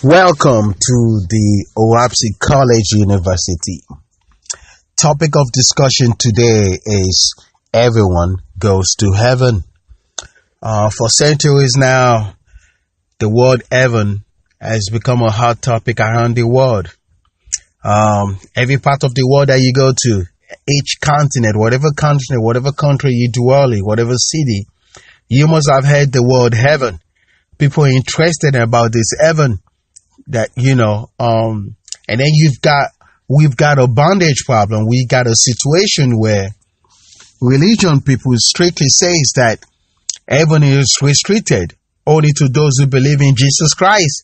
Welcome to the OahspeCollegeUniversity. Topic of discussion today is everyone goes to heaven. For centuries now, the word heaven has become a hot topic around the world. Every part of the world that you go to, each continent, whatever country you dwell in, whatever city, you must have heard the word heaven. People are interested about this heaven. And then we've got a bondage problem. We got a situation where religion people strictly says that heaven is restricted only to those who believe in Jesus Christ.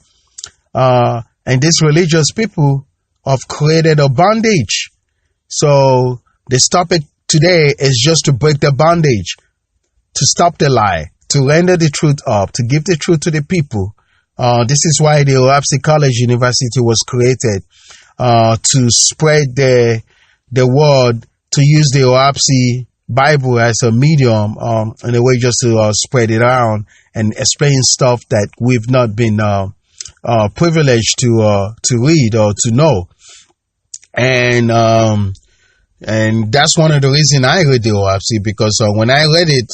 And these religious people have created a bondage. So this topic today is just to break the bondage, to stop the lie, to render the truth up, to give the truth to the people. This is why the OahspeCollegeUniversity was created, to spread the word, to use the Oahspe Bible as a medium, in a way just to spread it around and explain stuff that we've not been privileged to read or to know. And that's one of the reasons I read the Oahspe, because when I read it,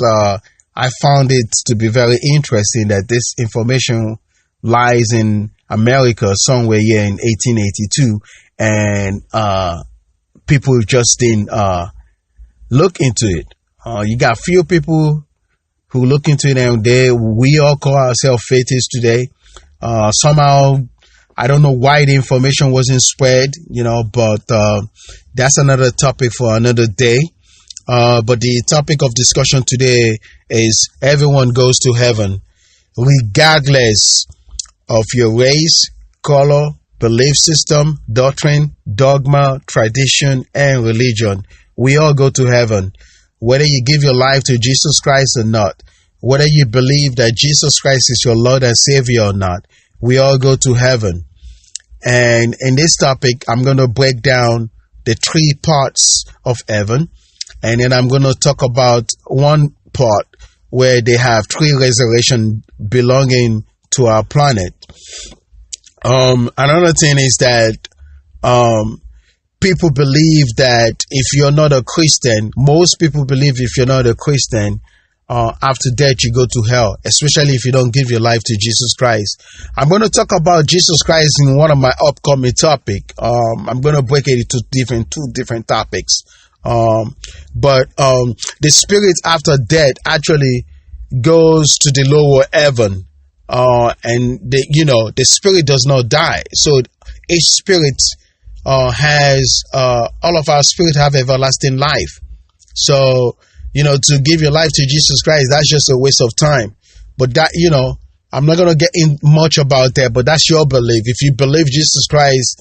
I found it to be very interesting that this information lies in America somewhere here in 1882, and people just didn't look into it. You got few people who look into it, and we all call ourselves faithists today. Somehow, I don't know why the information wasn't spread, but that's another topic for another day. But the topic of discussion today is everyone goes to heaven, regardless of your race, color, belief system, doctrine, dogma, tradition, and religion. We all go to heaven, whether you give your life to Jesus Christ or not, whether you believe that Jesus Christ is your Lord and Savior or not. We all go to heaven. And in this topic, I'm going to break down the three parts of heaven. And then I'm going to talk about one part where they have three resurrections belonging to our planet. Another thing is that people believe that if you're not a Christian, most people believe if you're not a Christian, after death you go to hell, especially if you don't give your life to Jesus Christ. I'm going to talk about Jesus Christ in one of my upcoming topics. I'm going to break it into two different topics. But the spirit after death actually goes to the lower heaven. And the spirit does not die. So each spirit has all of our spirit have everlasting life. So to give your life to Jesus Christ, that's just a waste of time. But that I'm not gonna get in much about that. But that's your belief. If you believe Jesus Christ,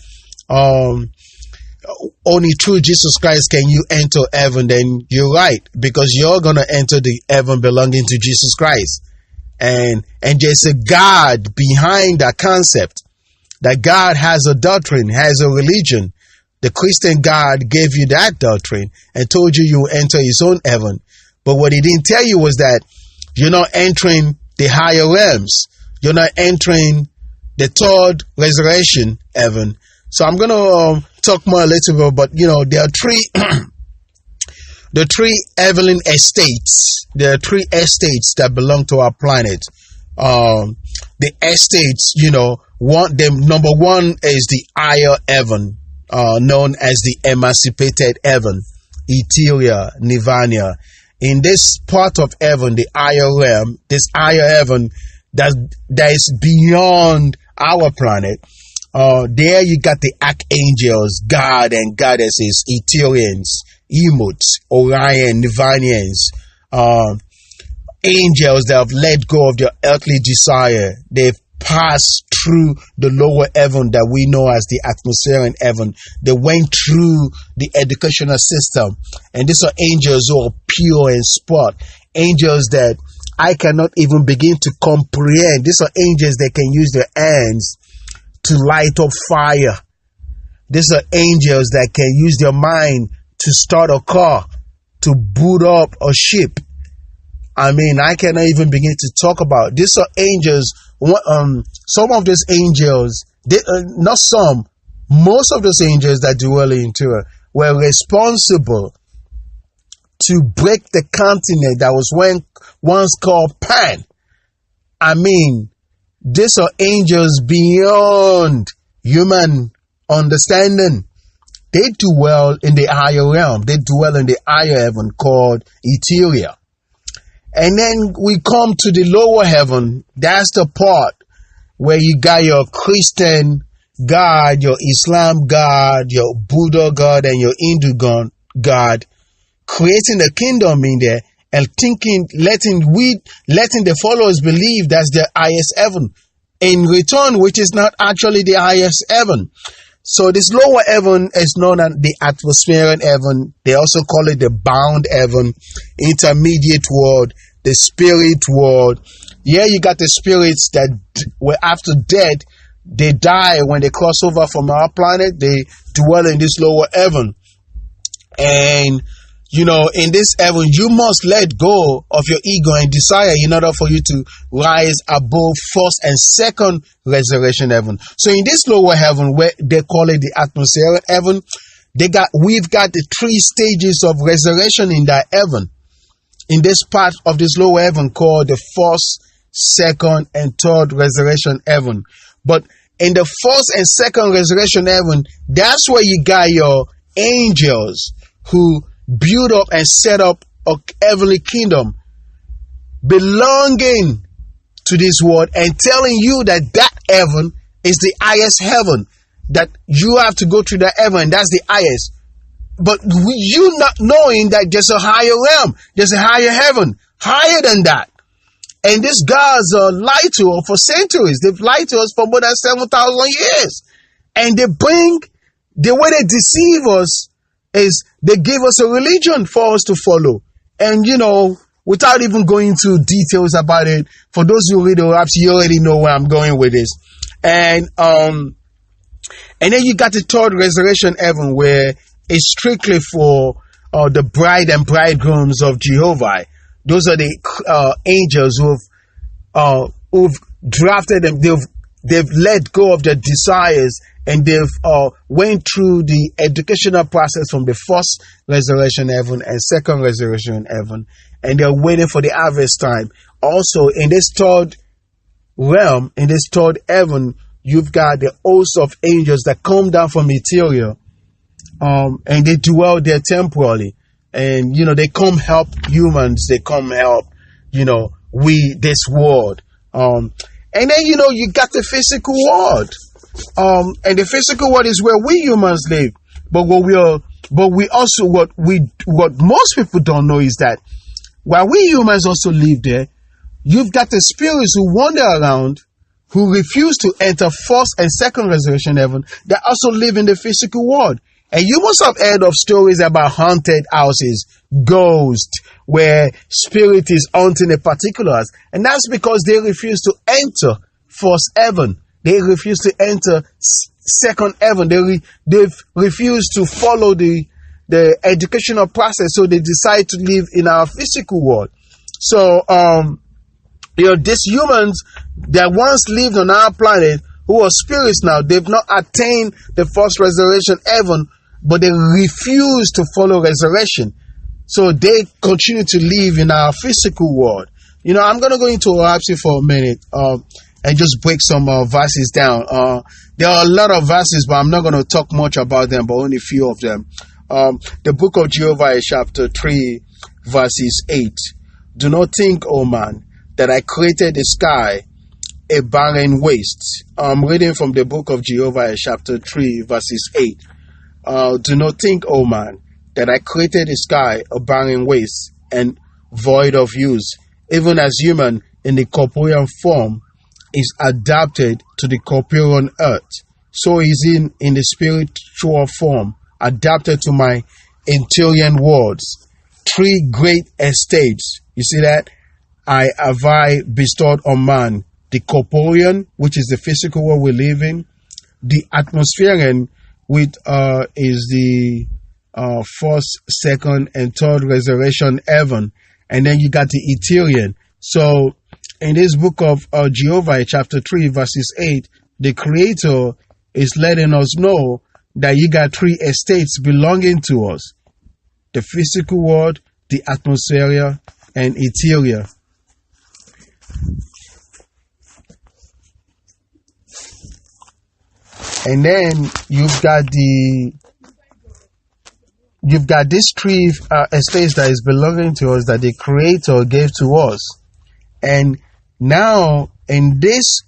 only through Jesus Christ can you enter heaven, then you're right, because you're gonna enter the heaven belonging to Jesus Christ. And there's a God behind that concept, that God has a doctrine, has a religion. The Christian God gave you that doctrine and told you will enter his own heaven. But what he didn't tell you was that you're not entering the higher realms. You're not entering the third resurrection heaven. So I'm going to talk more a little bit, but there are the three heavenly estates. There are three estates that belong to our planet. The estates, number one is the higher heaven, known as the emancipated heaven, Etheria, Nirvana. In this part of heaven, the higher realm, this higher heaven that is beyond our planet, there you got the archangels, God and goddesses, Etherians, Emotes, Orion, Nirvanians, angels that have let go of their earthly desire. They've passed through the lower heaven that we know as the atmospheric heaven. They went through the educational system. And these are angels who are pure and spot. Angels that I cannot even begin to comprehend. These are angels that can use their hands to light up fire. These are angels that can use their mind to start a car, to boot up a ship. I cannot even begin to talk about. These are angels. Some of these angels not some, most of those angels that dwell in interior were responsible to break the continent that was once called Pan. I mean, these are angels beyond human understanding. They dwell in the higher realm. They dwell in the higher heaven called Etheria. And then we come to the lower heaven. That's the part where you got your Christian God, your Islam God, your Buddha God, and your Hindu God, creating a kingdom in there and letting the followers believe that's the highest heaven in return, which is not actually the highest heaven. So this lower heaven is known as the atmospheric heaven. They also call it the bound heaven, intermediate world, the spirit world. Yeah, you got the spirits that were after death. They die when they cross over from our planet. They dwell in this lower heaven. And, in this heaven, you must let go of your ego and desire in order for you to rise above first and second resurrection heaven. So in this lower heaven, where they call it the atmospheric heaven, we've got the 3 stages of resurrection in that heaven. In this part of this lower heaven called the first, second, and third resurrection heaven. But in the first and second resurrection heaven, that's where you got your angels who build up and set up a heavenly kingdom belonging to this world and telling you that heaven is the highest heaven, that you have to go through that heaven. That's the highest. But you not knowing that there's a higher realm, there's a higher heaven, higher than that. And these gods lied to us for centuries. They've lied to us for more than 7,000 years. And the way they deceive us is they give us a religion for us to follow. And, without even going into details about it, for those who read the raps, you already know where I'm going with this. And then you got the third resurrection heaven, where it's strictly for the bride and bridegrooms of Jehovah. Those are the angels who've drafted them. They've let go of their desires, and they've went through the educational process from the first resurrection heaven and second resurrection heaven, and they're waiting for the harvest time. Also, in this third realm, in this third heaven, you've got the host of angels that come down from Etheria, and they dwell there temporarily. And, they come help humans. They come help, this world. And then, you got the physical world. And the physical world is where we humans live. But what most people don't know is that while we humans also live there, you've got the spirits who wander around, who refuse to enter first and second resurrection heaven, that also live in the physical world. And you must have heard of stories about haunted houses, ghosts, where spirit is haunting a particular house. And that's because they refuse to enter first heaven. They refuse to enter second heaven. They've refused to follow the educational process. So they decide to live in our physical world. So, these humans that once lived on our planet, who are spirits now, they've not attained the first resurrection heaven, but they refuse to follow resurrection. So they continue to live in our physical world. I'm going to go into OahspeCollegeUniversity for a minute and just break some verses down. There are a lot of verses, but I'm not going to talk much about them, but only a few of them. The book of Jehovah, chapter 3, verses 8. Do not think, O man, that I created the sky a barren waste. I'm reading from the book of Jehovah, chapter 3, verses 8. Do not think, O man, that I created the sky a barren waste and void of use, even as human in the corporeal form is adapted to the corporeal earth, so is in the spiritual form adapted to my interior worlds. 3 great estates, you see that? Have I bestowed on man: the corporeal, which is the physical world we live in; the atmospheric, which is the first, second, and third resurrection heaven, and then you got the Ethereal. So in this book of Jehovah, chapter 3, verses 8, the Creator is letting us know that you got three estates belonging to us: the physical world, the atmosphere, and ethereal. And then you've got these three estates that is belonging to us that the Creator gave to us. And now in this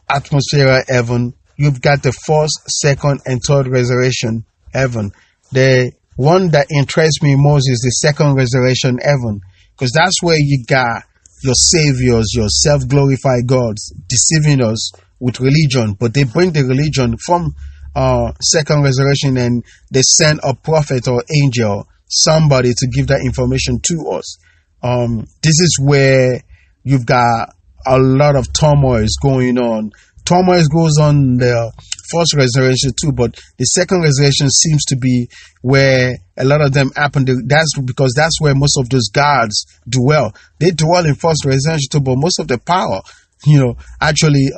atmosphere heaven, you've got the first, second, and third resurrection heaven. The one that interests me most is the second resurrection heaven, because that's where you got your saviors, your self-glorified gods deceiving us with religion, but they bring the religion from second resurrection, and they send a prophet or angel, somebody to give that information to us. This is where you've got a lot of turmoil going on. Turmoil goes on the first resurrection too, but the second resurrection seems to be where a lot of them happen. That's because that's where most of those gods dwell. They dwell in first resurrection too, but most of the power, actually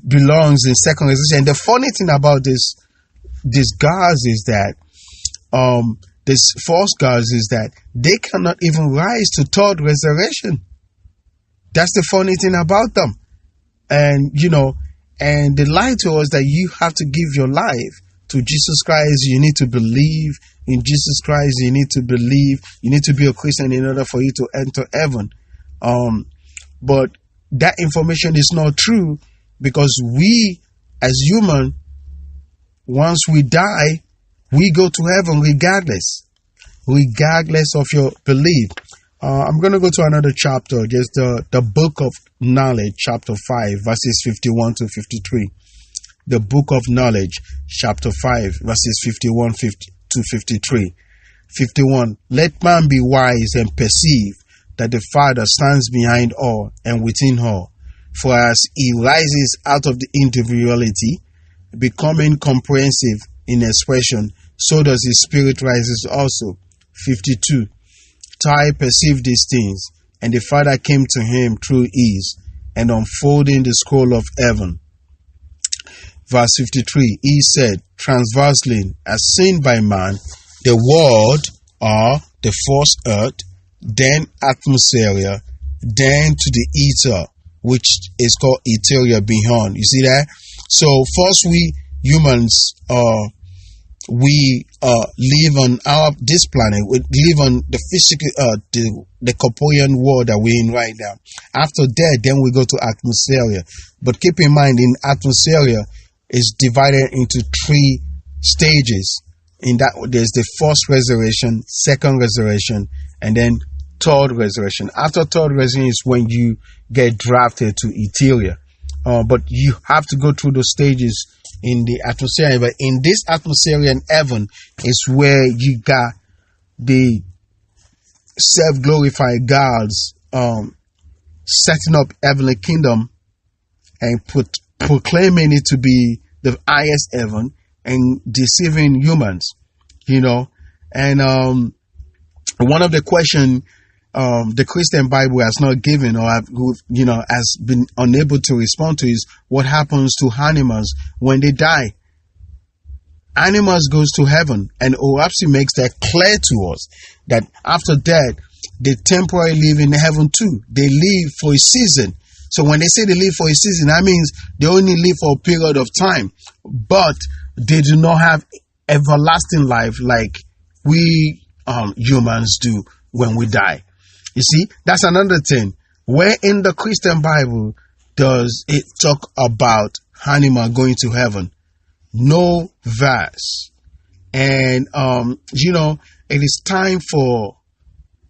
belongs in second resurrection. And the funny thing about these gods is that this false gods is that they cannot even rise to third resurrection. That's the funny thing about them. And and they lie to us that you have to give your life to Jesus Christ. You need to believe in Jesus Christ. You need to be a Christian in order for you to enter heaven. But that information is not true, because we as human, once we die, we go to heaven regardless of your belief. I'm going to go to another chapter, just the book of knowledge, chapter 5, verses 51 to 53. The book of knowledge, chapter 5, verses 51 to 53. 51. Let man be wise and perceive that the Father stands behind all and within all. For as he rises out of the individuality, becoming comprehensive in expression, so does his spirit rises also. 52. Tai perceived these things, and the Father came to him through ease, and unfolding the scroll of heaven. Verse 53, he said, transversely, as seen by man, the world, or the first earth, then atmosphere, then to the ether, which is called ethereal beyond. You see that? So first we humans, we live on this planet. We live on the physical the corporeal world that we're in right now. After that, then we go to atmosphere. But keep in mind, in atmosphere is divided into three stages. In that, there's the first resurrection, second resurrection, and then third resurrection. After third resurrection is when you get drafted to ethereal. But you have to go through those stages in the atmosphere. But in this atmosphere in heaven is where you got the self-glorified gods setting up heavenly kingdom and proclaiming it to be the highest heaven and deceiving humans, And one of the questions the Christian Bible has not given, or has been unable to respond to, is what happens to animals when they die. Animals goes to heaven, and OahspeCollegeUniversity makes that clear to us that after that they temporarily live in heaven too. They live for a season. So when they say they live for a season, that means they only live for a period of time, but they do not have everlasting life like we humans do when we die. You see, that's another thing. Where in the Christian Bible does it talk about animal going to heaven? No verse. And, it is time for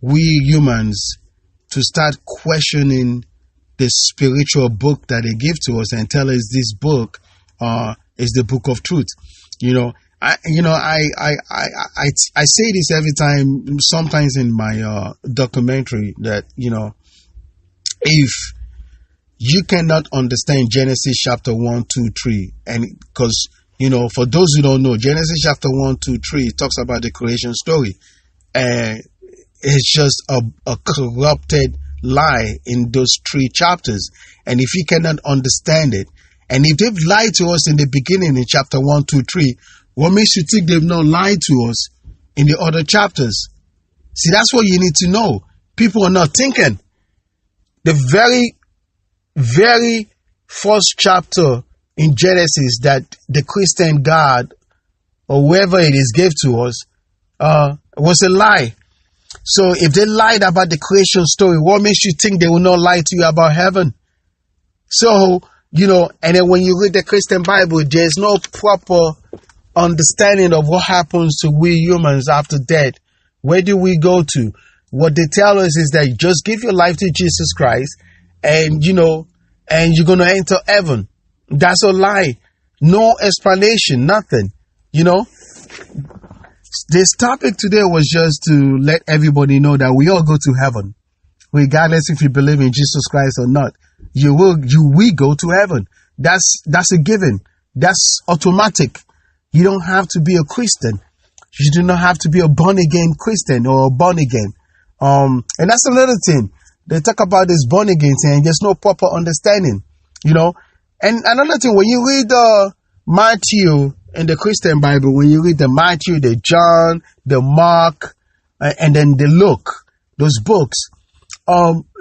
we humans to start questioning the spiritual book that they give to us and tell us this book is the book of truth. I say this every time, sometimes in my documentary, that, if you cannot understand Genesis chapter 1, 2, 3, and because, for those who don't know, Genesis chapter 1, 2, 3 talks about the creation story. And it's just a corrupted lie in those three chapters. And if you cannot understand it, And if they've lied to us in the beginning in chapter 1, 2, 3, what makes you think they've not lied to us in the other chapters? See, that's what you need to know. People are not thinking. The very, very first chapter in Genesis that the Christian God or whoever it is gave to us was a lie. So if they lied about the creation story, what makes you think they will not lie to you about heaven? So, and then when you read the Christian Bible, there's no proper understanding of what happens to we humans after death. Where do we go to? What they tell us is that you just give your life to Jesus Christ and you're going to enter heaven. That's a lie. No explanation, nothing, This topic today was just to let everybody know that we all go to heaven. Regardless if you believe in Jesus Christ or not, you will go to heaven. That's a given. That's automatic. You don't have to be a Christian. You do not have to be a born again Christian or born again. And that's another thing. They talk about this born again thing and there's no proper understanding, And another thing, when you read Matthew in the Christian Bible, when you read the Matthew, the John, the Mark, and then the Luke, those books,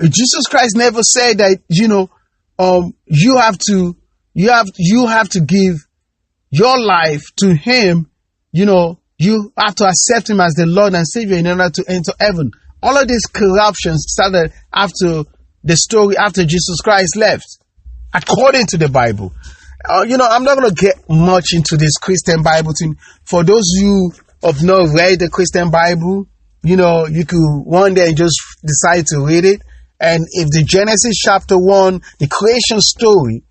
Jesus Christ never said that, you have to give your life to him, you have to accept him as the Lord and Savior in order to enter heaven. All of these corruptions started after Jesus Christ left, according to the Bible. I'm not going to get much into this Christian Bible thing. For those who have not read the Christian Bible, you could one day just decide to read it. And if the Genesis chapter 1, the creation story,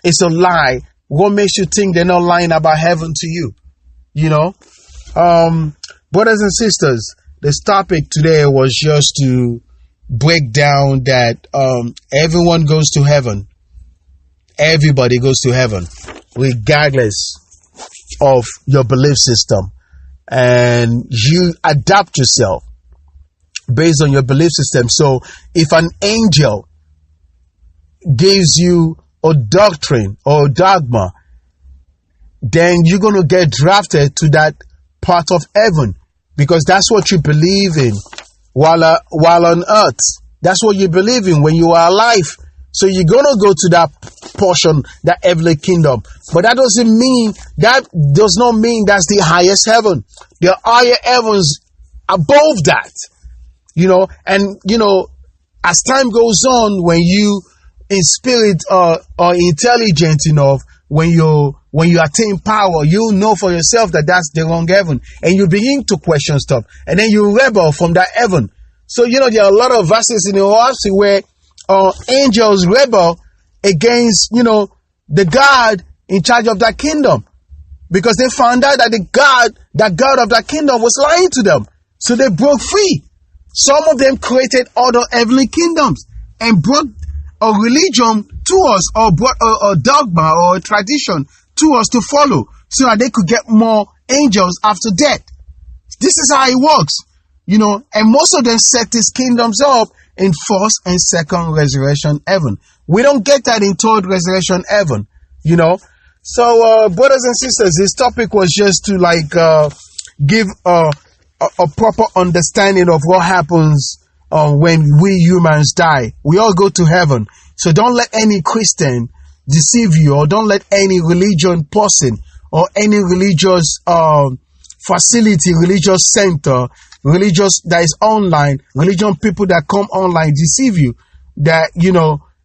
is a lie, what makes you think they're not lying about heaven to you? Brothers and sisters, this topic today was just to break down that everyone goes to heaven. Everybody goes to heaven, regardless of your belief system. And you adapt yourself based on your belief system. So if an angel gives you a doctrine or a dogma, then you're going to get drafted to that part of heaven because that's what you believe in while on earth. That's what you believe in when you are alive. So you're going to go to that portion, that heavenly kingdom. But that does not mean that's the highest heaven. There are higher heavens above that, and, as time goes on, when you in spirit are intelligent enough, when you attain power, you know for yourself that that's the wrong heaven. And you begin to question stuff. And then you rebel from that heaven. So, there are a lot of verses in the OahspeCollegeUniversity where angels rebel against, the God in charge of that kingdom. Because they found out that that God of that kingdom was lying to them. So they broke free. Some of them created other heavenly kingdoms and brought a religion to us, or brought a dogma or a tradition to us to follow so that they could get more angels after death. This is how it works, and most of them set these kingdoms up in first and second resurrection heaven. We don't get that in third resurrection heaven, So, brothers and sisters, this topic was just to give a proper understanding of what happens when we humans die. We all go to heaven. So don't let any Christian deceive you, or don't let any religion person or any religious facility, religious center, religious that is online, religion people that come online deceive you that,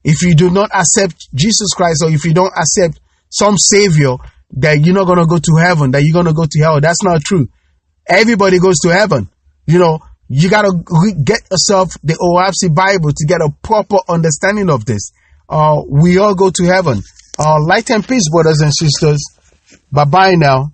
if you do not accept Jesus Christ, or if you don't accept some savior, that you're not going to go to heaven, that you're going to go to hell. That's not true. Everybody goes to heaven. You got to get yourself the OahspeCollegeUniversity Bible to get a proper understanding of this. We all go to heaven. Light and peace, brothers and sisters. Bye-bye now.